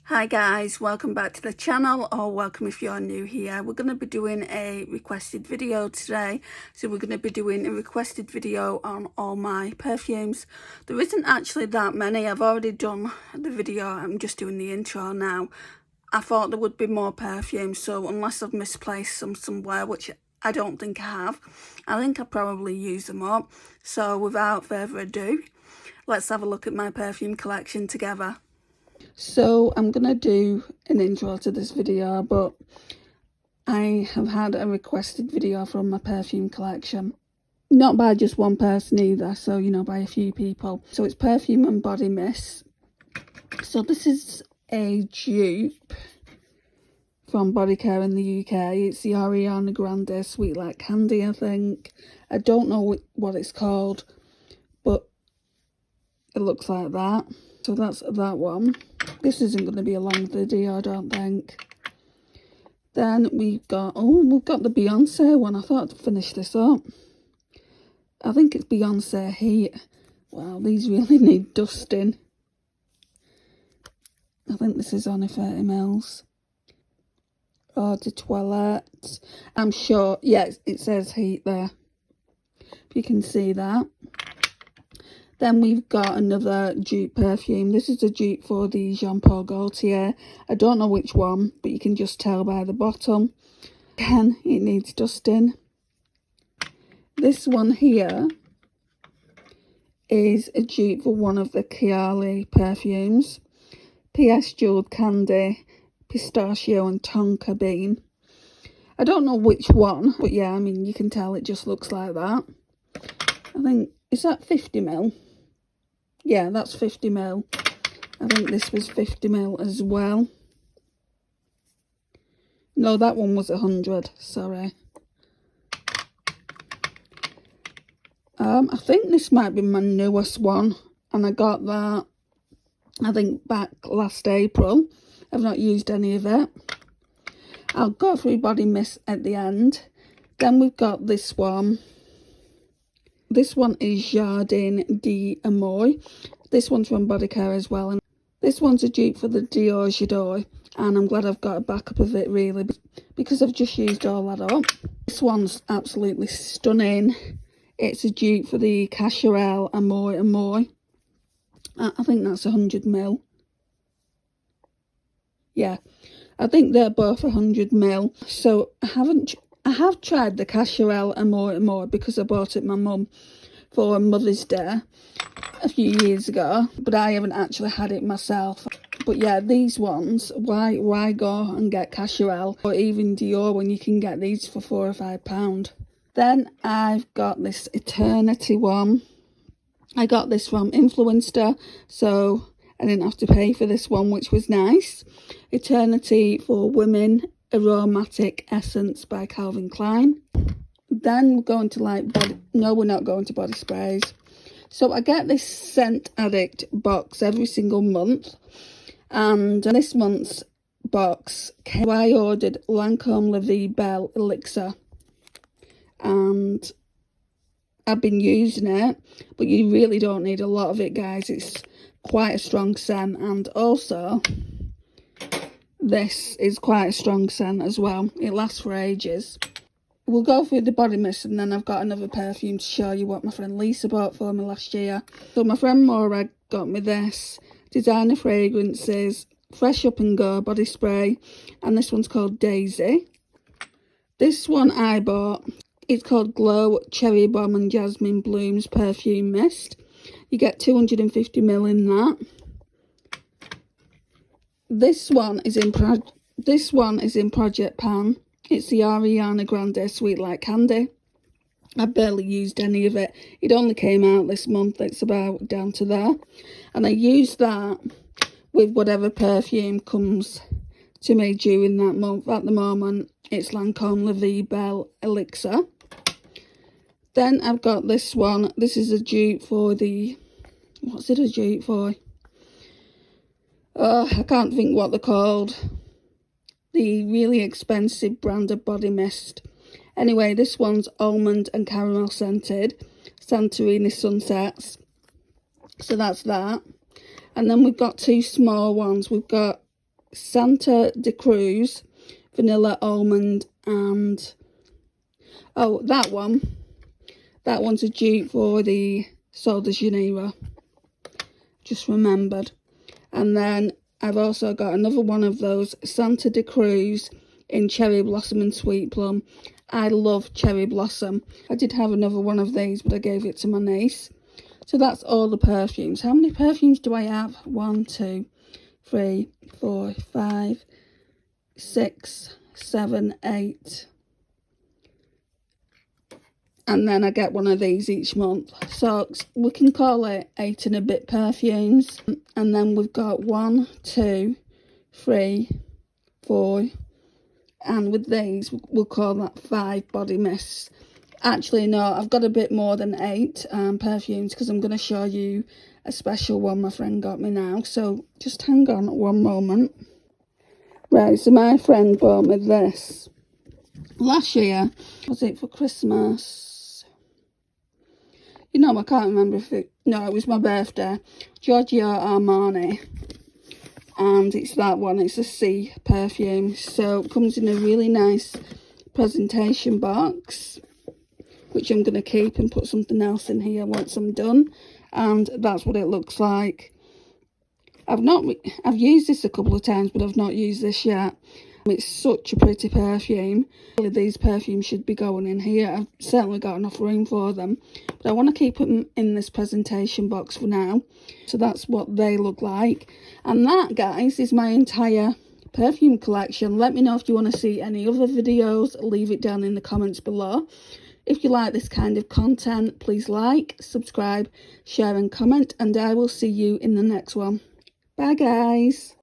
Hi guys, welcome back to the channel, or welcome if you're new here. We're going to be doing a requested video today. So we're going to be doing a requested video on all my perfumes. There isn't actually that many. I've already done the video. I'm just doing the intro now. I thought there would be more perfumes, so unless I've misplaced some somewhere, which I don't think I have, I think I probably use them up. So without further ado, let's have a look at my perfume collection together. So I'm going to do an intro to this video, but I have had a requested video from my perfume collection. Not by just one person either, so you know, by a few people. So it's Perfume and Bodymist. So this is a dupe from Body Care in the UK. It's the Ariana Grande Sweet Like Candy, I think. I don't know what it's called, but it looks like that. So that's that one. This isn't going to be a long video, I don't think. Then we've got the Beyonce one. I thought I'd finish this up. I think it's Beyonce Heat. Wow, these really need dusting. I think this is only 30 mils. Eau de Toilette. I'm sure, yeah, it says Heat there. If you can see that. Then we've got another dupe perfume. This is a dupe for the Jean Paul Gaultier. I don't know which one, but you can just tell by the bottom. Again, it needs dusting. This one here is a dupe for one of the Kayali perfumes. PS Jeweled Candy, Pistachio and Tonka Bean. I don't know which one, but yeah, I mean, you can tell it just looks like that. I think, is that 50 mil? Yeah, that's 50 mil. I think this was 50 mil as well. No, that one was 100, sorry. I think this might be my newest one. And I got that, I think, back last April. I've not used any of it. I'll go through Bodymist at the end. Then we've got this one. This one is Jardin d'Amour. This one's from Body Care as well. And this one's a dupe for the Dior J'adore. And I'm glad I've got a backup of it, really, because I've just used all that up. This one's absolutely stunning. It's a dupe for the Cacharel Amour. I think that's 100 mil. Yeah, I think they're both 100 mil. So I have tried the Cacharel Amour because I bought it my mum for Mother's Day a few years ago, but I haven't actually had it myself. But yeah, these ones, why go and get Cacharel or even Dior when you can get these for £4 or £5? Then I've got this Eternity one. I got this from Influencer, so I didn't have to pay for this one, which was nice. Eternity for Women Aromatic Essence by Calvin Klein. Then we're going to we're not going to body sprays. So I get this Scent Addict box every single month. And this month's box, I ordered Lancome La Vie Belle Elixir. And I've been using it, but you really don't need a lot of it, guys. It's quite a strong scent, and also this is quite a strong scent as well. It lasts for ages. We'll go through the body mist, and then I've got another perfume to show you what my friend Lisa bought for me last year. So my friend Maura got me this Designer Fragrances Fresh Up and Go body spray, and this one's called Daisy. This one I bought. It's called Glow Cherry Bomb and Jasmine Blooms Perfume Mist. You get 250 ml in that. This one is in Project Pan. It's the Ariana Grande Sweet Like Candy. I barely used any of it. It only came out this month. It's about down to there. And I used that with whatever perfume comes to me during that month. At the moment, it's Lancome La Vie Belle Elixir. Then I've got this one. This is a dupe for the... What's it a dupe for? I can't think what they're called. The really expensive brand of body mist. Anyway, this one's almond and caramel scented. Santorini Sunsets. So that's that. And then we've got two small ones. We've got Santa de Cruz, vanilla, almond, and oh, that one's a dupe for the Sol de Janeiro, just remembered. And then I've also got another one of those Santa de Cruz in Cherry Blossom and Sweet Plum. I love Cherry Blossom. I did have another one of these, but I gave it to my niece. So that's all the perfumes. How many perfumes do I have? 1, 2, 3, 4, 5, 6, 7, 8. And then I get one of these each month. So we can call it 8 and a bit perfumes. And then we've got 1, 2, 3, 4. And with these, we'll call that 5 body mists. Actually, no, I've got a bit more than 8 perfumes, because I'm going to show you a special one my friend got me now. So just hang on one moment. Right, so my friend bought me this last year. Was it for Christmas? You know, I can't remember if it... No, it was my birthday. Giorgio Armani. And it's that one. It's a C perfume. So it comes in a really nice presentation box, which I'm going to keep and put something else in here once I'm done. And that's what it looks like. I've used this a couple of times, but I've not used this yet. It's such a pretty perfume. These perfumes should be going in here. I've certainly got enough room for them, but I want to keep them in this presentation box for now. So that's what they look like. And that, guys, is my entire perfume collection. Let me know if you want to see any other videos. Leave it down in the comments below. If you like this kind of content, please like, subscribe, share and comment, and I will see you in the next one. Bye, guys.